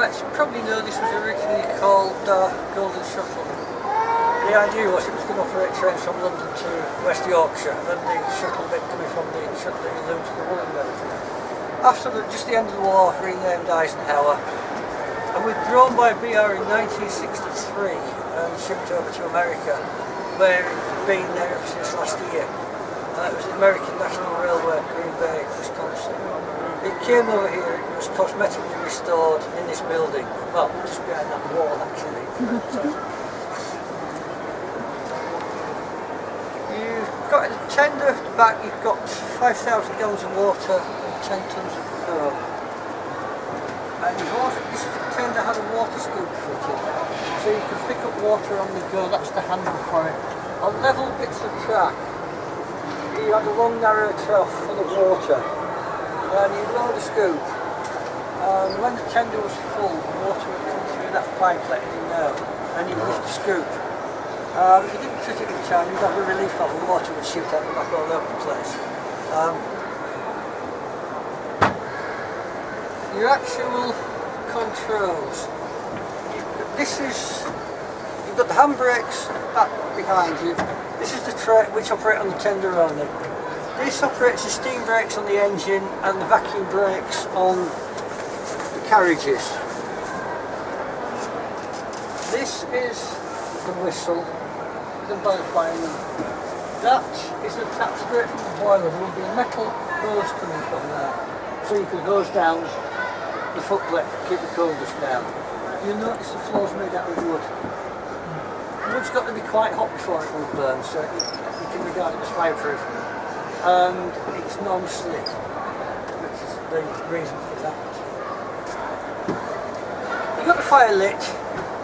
Right, so you probably know this was originally called Golden Shuttle. The idea was it was going to operate trains from London to West Yorkshire, and then the shuttle bit coming from the shuttle that you lose to the Woolen belt. After just the end of the war, renamed Eisenhower, and withdrawn by BR in 1963 and shipped over to America, where it's been there ever since last year. It was the American National Railway, Green Bay, Wisconsin. It came over here, it was cosmetically restored in this building. Well, just behind that wall actually. You've got a tender at the back, you've got 5,000 gallons of water and 10 tons of coal. And you've also, this tender had a water scoop fitted, so you can pick up water on the go, that's the handle for it. On level bits of track, you had a long narrow trough full of water. And you load the scoop, and when the tender was full, the water would come through that pipe letting in now, and you lift the scoop. If you didn't shut it in time, you'd have a relief valve and water would shoot out the back all over the place. Your actual controls. You've got the handbrakes back behind you. This is the tray which operate on the tender only. This operates the steam brakes on the engine and the vacuum brakes on the carriages. This is the whistle done by the fireman. That is attached straight from the boiler. There will be a metal hose coming from there, so you can hose down the footplate to keep the coldness down. You'll notice the floor's made out of wood. Wood's got to be quite hot before it will burn, so you can regard it as fireproof. And it's non-slip, which is the reason for that. You've got the fire lit,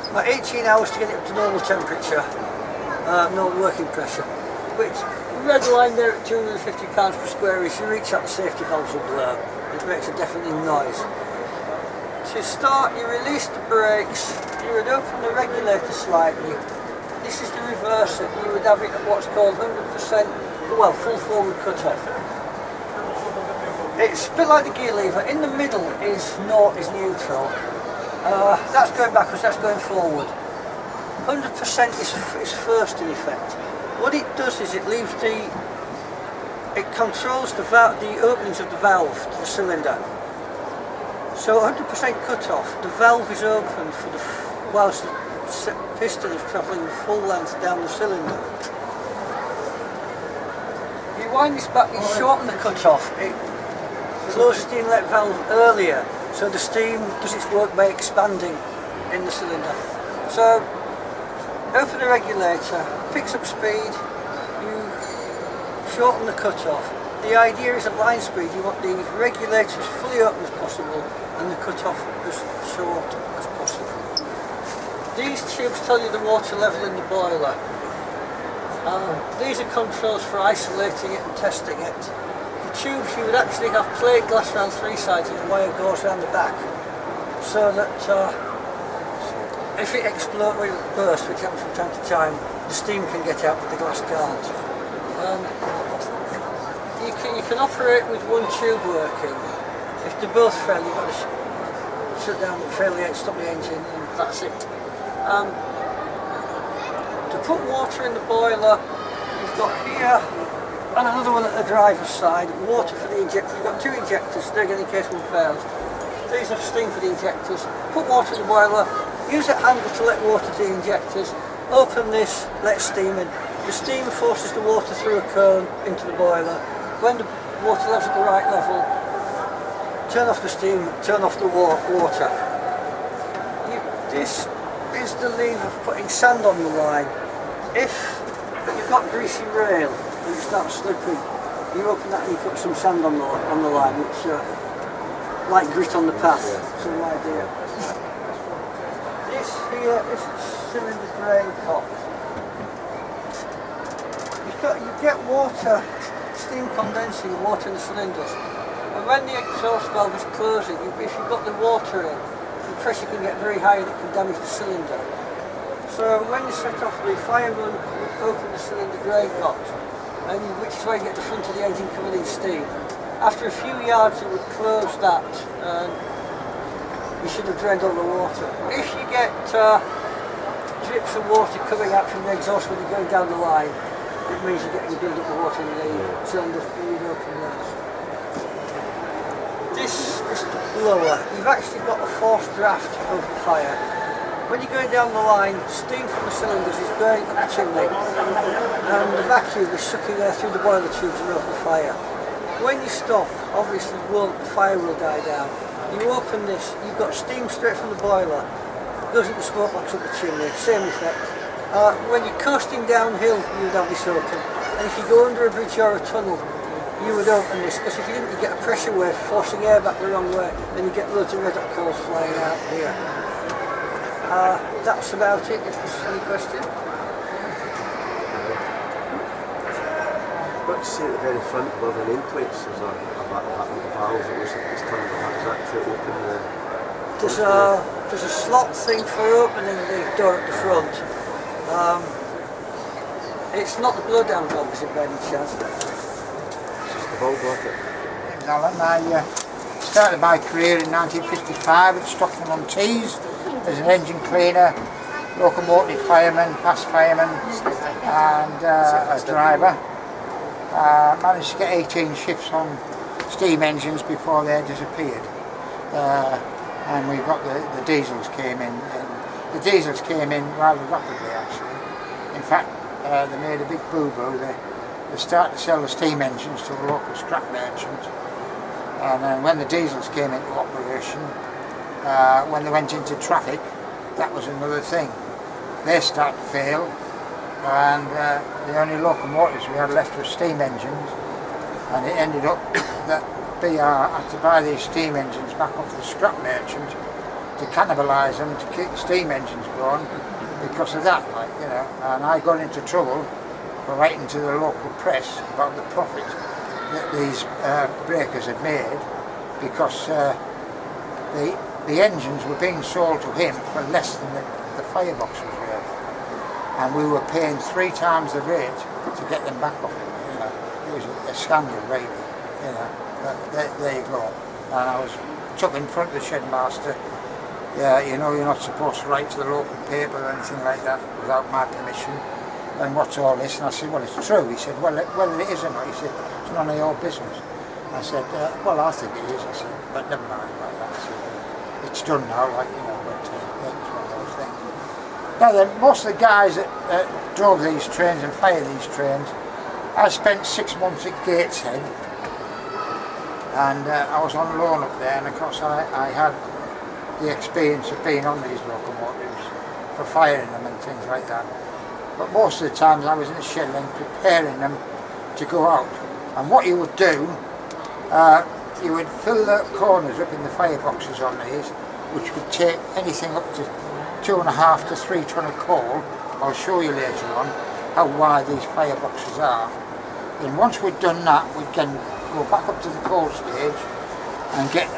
about 18 hours to get it up to normal temperature, normal working pressure, which the red line there at 250 pounds per square inch, you reach out the safety valves will blow, it makes a deafening noise. To start, you release the brakes, you would open the regulator slightly. This is the reverser, you would have it at what's called 100%. Well, full forward cut-off. It's a bit like the gear lever. In the middle is neutral. That's going backwards, that's going forward. 100% is first in effect. What it does is it controls the openings of the valve to the cylinder. So 100% cut-off, the valve is open whilst the piston is travelling full length down the cylinder. You wind this back, you shorten the cut-off, it closes the inlet valve earlier, so the steam does its work by expanding in the cylinder. So, open the regulator, picks up speed, you shorten the cut-off. The idea is at line speed you want the regulator as fully open as possible and the cut-off as short as possible. These tubes tell you the water level in the boiler. These are controls for isolating it and testing it. The tubes, you would actually have plate glass around three sides and the wire goes around the back, so that if it explodes or it bursts, which happens from time to time, the steam can get out but the glass can't. You can operate with one tube working. If they're both fail, you've got to shut down the failure, stop the engine, and that's it. To put water in the boiler, you've got here and another one at the driver's side, water for the injector. You've got two injectors, they're in case one fails. These are steam for the injectors. Put water in the boiler, use that handle to let water to the injectors, open this, let steam in. The steam forces the water through a cone into the boiler. When the water level's at the right level, turn off the steam, turn off the water. This is the lever for putting sand on the line. If you've got greasy rail and it starts slipping, you open that and you put some sand on the line, which like grit on the path, some idea. This here is the cylinder drain cock. You get water, steam condensing and water in the cylinders, and when the exhaust valve is closing, if you've got the water in, the pressure can get very high and it can damage the cylinder. So when you set off, the fireman would open the cylinder drain cock, and which is where you get the front of the engine covered in steam. After a few yards it would close that, and you should have drained all the water. If you get drips of water coming out from the exhaust when you're going down the line, it means you're getting a build up of water in the cylinders when you open those. This blower, you've actually got a forced draft of the fire. When you're going down the line, steam from the cylinders is going up the chimney and the vacuum is sucking air through the boiler tubes and over the fire. When you stop, obviously the fire will die down. You open this, you've got steam straight from the boiler, goes into the smoke box up the chimney, same effect. When you're coasting downhill, you would have this open. And if you go under a bridge or a tunnel, you would open this, because if you didn't, you get a pressure wave forcing air back the wrong way, then you get loads of red hot coals flying out here. That's about it, if there's any question. What you see at the very front above the nameplates, there's a valve that looks like it's turning back to open the... There's a slot thing for opening the door at the front. It's not the blowdown valve, is it, by any chance? It's just the bulb rocket. Alan, I started my career in 1955 at Stockton-on-Tees as an engine cleaner, locomotive fireman, past fireman and a driver. Managed to get 18 shifts on steam engines before they disappeared. And we got the diesels came in. And the diesels came in rather rapidly actually. In fact, they made a big boo-boo. They started to sell the steam engines to a local scrap merchant. And then when the diesels came into operation, when they went into traffic, that was another thing. They started to fail, and the only locomotives we had left were steam engines, and it ended up that BR had to buy these steam engines back off the scrap merchant to cannibalise them to keep the steam engines going because of that, like, you know. And I got into trouble for writing to the local press about the profit that these breakers had made, because the engines were being sold to him for less than the firebox was worth, and we were paying 3 times the rate to get them back off him. You know, it was a scandal, really. You know, but there you go. And I was took in front of the shed master. Yeah, you know, you're not supposed to write to the local paper or anything like that without my permission. And what's all this? And I said, well, it's true. He said, well, whether it is or not, he said, it's none of your business. I said, well, I think it is. I said, but never mind about that. I said, it's done now, like, you know, but it's one of those things. Now then, most of the guys that drove these trains and fired these trains, I spent 6 months at Gateshead, and I was on loan up there, and of course I had the experience of being on these locomotives for firing them and things like that. But most of the times I was in the shed then preparing them to go out. And what you would do, you would fill the corners up in the fireboxes on these, which would take anything up to 2.5 to 3 ton of coal. I'll show you later on how wide these fireboxes are. And once we'd done that, we'd then go back up to the coal stage and get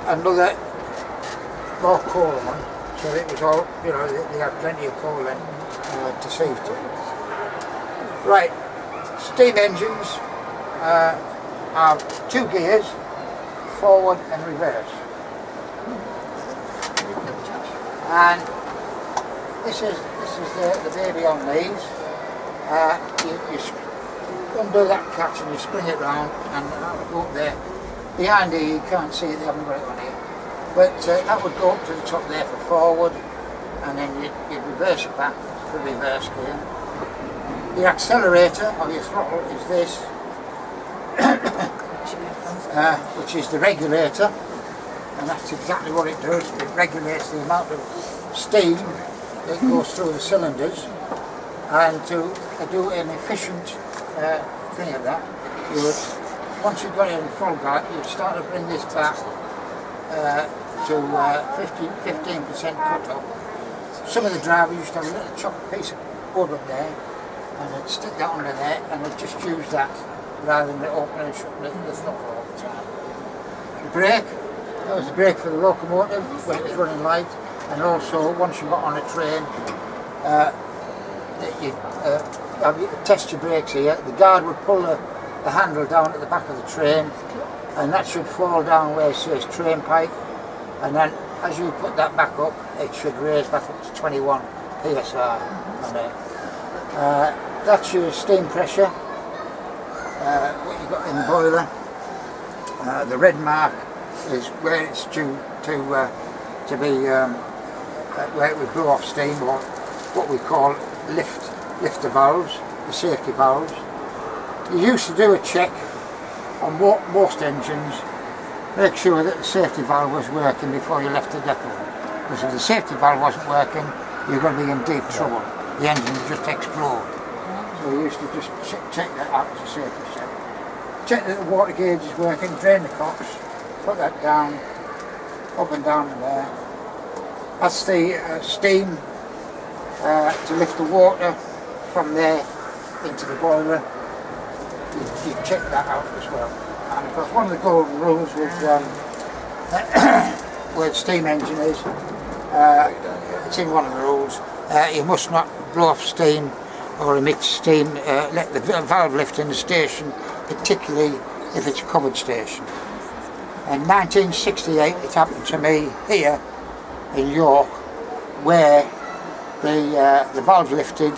another more coal on, so it was all, you know, they had plenty of coal then to see to. Right, steam engines have 2 gears, forward and reverse. And this is the baby on these. You undo that catch and you spring it round, and that would go up there. Behind here you can't see it, they haven't got it on here. But that would go up to the top there for forward, and then you'd reverse it back for reverse gear. The accelerator of your throttle is this, which is the regulator, and that's exactly what it does. It regulates the amount of steam that goes through the cylinders, and to do an efficient thing of that, you would, once you've got it in full guide, you'd start to bring this back to 15% cut off. Some of the drivers used to have a little chopped piece of wood up there, and they'd stick that under there, and they'd just use that rather than opening and shutting the throttle all the time. The brake, that was the brake for the locomotive when it was running light, and also once you got on a train, you test your brakes here. The guard would pull the handle down at the back of the train, and that should fall down where it says train pipe, and then as you put that back up, it should raise back up to 21 psi on there. That's your steam pressure, what you got in the boiler. The red mark is where it's due to be, where it would blow off steam, or what we call lifter valves, the safety valves. You used to do a check on most engines, make sure that the safety valve was working before you left the depot. Because if the safety valve wasn't working, you're going to be in deep trouble. The engine would just explode. So we used to just check that out as a safety check. Check that the water gauge is working, drain the cocks, put that down, up and down in there. That's the steam to lift the water from there into the boiler. You check that out as well. And of course one of the golden rules with where the steam engine is, it's in one of the rules, you must not blow off steam or emit steam, let the valve lift in the station, particularly if it's a covered station. In 1968 it happened to me here in York, where the valve lifted,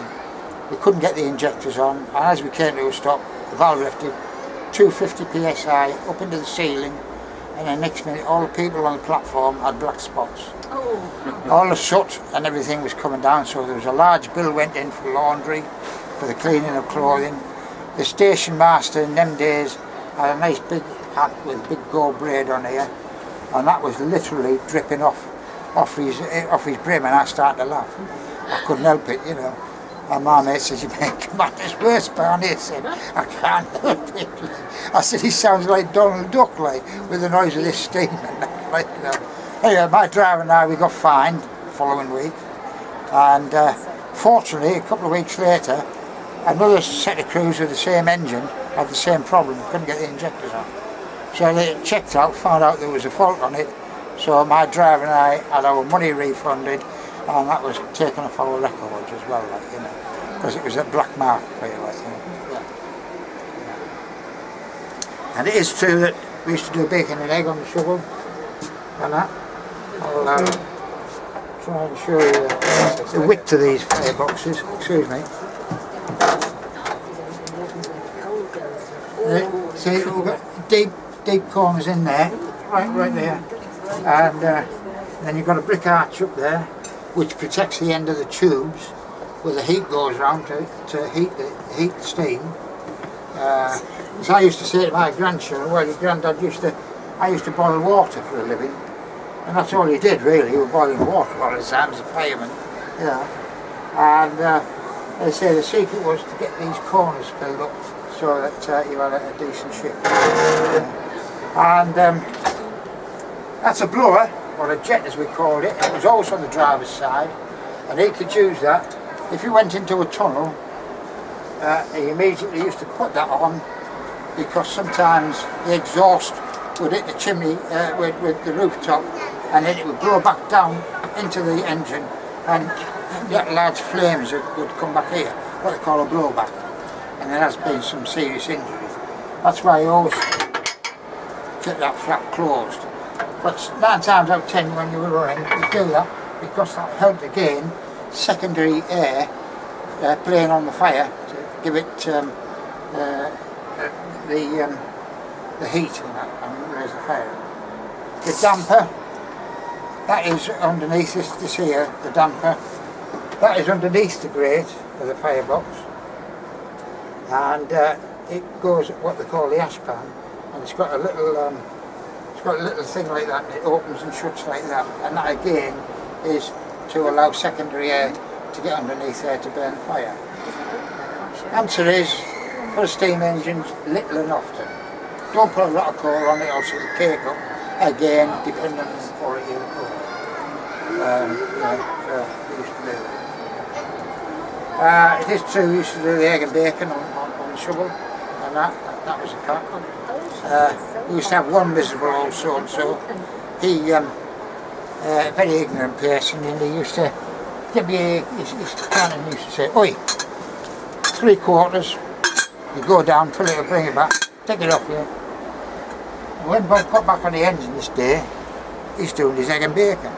we couldn't get the injectors on, and as we came to a stop, the valve lifted 250 psi up into the ceiling, and the next minute all the people on the platform had black spots. Oh. All the soot and everything was coming down, so there was a large bill went in for laundry, for the cleaning of clothing. The station master in them days had a nice big hat with a big gold braid on here, and that was literally dripping off his brim, and I started to laugh. I couldn't help it, you know. And my mate says, "You better come on, it's worse down here." I said, "I can't help it." I said, "He sounds like Donald Duck, like, with the noise of this steam and that, like, you know." Anyway, my driver and I, we got fined the following week, and fortunately, a couple of weeks later, another set of crews with the same engine had the same problem, couldn't get the injectors on. So they checked out, found out there was a fault on it, so my driver and I had our money refunded, and that was taken off our records as well, like, you know, because it was a black mark for you, like, you know. Yeah. Yeah. And it is true that we used to do bacon and egg on the shovel, and that. I'll try and show you the width of these fireboxes, excuse me. See, we've got deep corners in there, right there, and then you've got a brick arch up there, which protects the end of the tubes where the heat goes round to heat the steam. As I used to say to my grandchildren, well, your granddad I used to boil water for a living, and that's all he did really. He was boiling water all the time as a fireman, you know. And they say the secret was to get these corners filled up so that you had a decent ship. And that's a blower, or a jet as we called it. It was always on the driver's side, and he could use that. If you went into a tunnel, he immediately used to put that on, because sometimes the exhaust would hit the chimney with the rooftop, and then it would blow back down into the engine, and that large flames would come back here, what they call a blowback, and there has been some serious injuries. That's why you always keep that flap closed. But 9 times out of 10 when you were running, you do that because that helped again secondary air playing on the fire to give it the heat and raise the fire. The damper, that is underneath this here, the damper. That is underneath the grate of the firebox, and it goes at what they call the ash pan, and it's got a little thing like that, and it opens and shuts like that, and that again is to allow secondary air to get underneath there to burn fire. Answer is, for steam engines, little and often. Don't put a lot of coal on it, else it will cake up, again, depending on the quality of the coal. We used to do that. It is true, we used to do the egg and bacon on the shovel, and that was a fact. We used to have one miserable old so-and-so. He, very ignorant person, and he used to give me, he used to say, "Oi, 3/4, you go down, fill it up, bring it back, take it off here." And when Bob got back on the engine this day, he's doing his egg and bacon.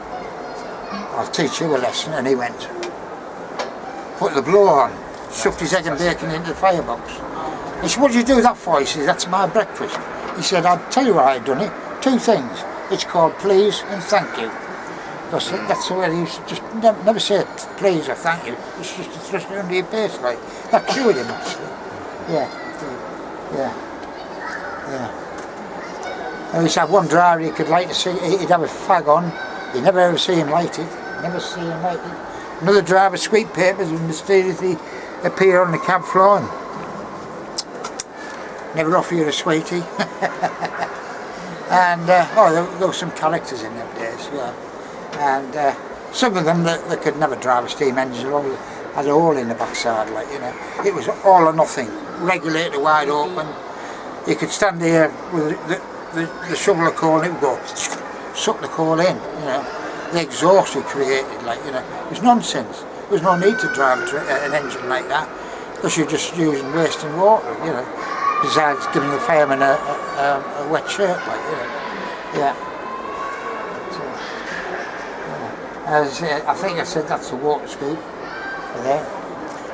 I'll teach you a lesson. And he went, put the blower on, sucked his egg and bacon into the firebox. He said, what did you do that for? He said, that's my breakfast. He said, I'll tell you why I've done it. 2 things. It's called please and thank you. Because that's the way he used to just never say please or thank you. It's just to thrust it under your face like. That cured him actually. Yeah. And we used to have one driver he could light to see, he'd have a fag on, you'd never ever see him light it. Never see him light it. Another driver, sweet papers, would mysteriously appear on the cab floor and never offer you a sweetie. And there were some characters in them days, yeah. And some of them that could never drive a steam engine had a hole in the backside, like, you know. It was all or nothing, regulator wide open. You could stand here with the shovel of coal and it would go suck the coal in, you know. The exhaust he created, like, you know, it was nonsense. There was no need to drive an engine like that because you're just using wasting water, you know. Besides giving the fireman a wet shirt, like, you know. Yeah. As I think I said, that's the water scoop there.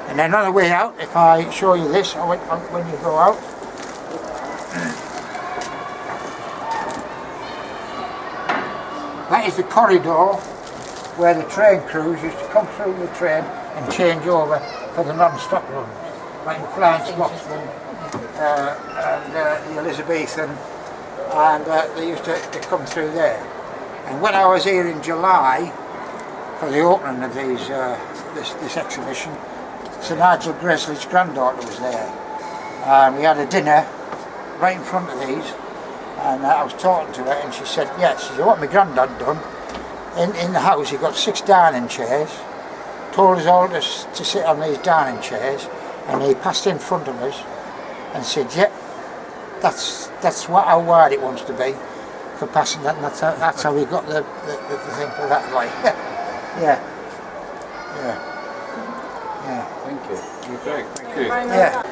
And then on the way out, if I show you this, when you go out, that is the corridor where the train crews used to come through the train and change over for the non-stop runs, like the Flying Scotsman and the Elizabethan, and they used to come through there. And when I was here in July for the opening of these this exhibition, Sir Nigel Gresley's granddaughter was there. We had a dinner right in front of these, and I was talking to her, and she said, yes, she said, what my granddad done, in the house he got 6 dining chairs, told us all to sit on these dining chairs, and he passed in front of us and said, yep, that's how wide it wants to be for passing that, and that's how we got the thing for that, like. Yeah. Thank you. Okay, thank you. Yeah.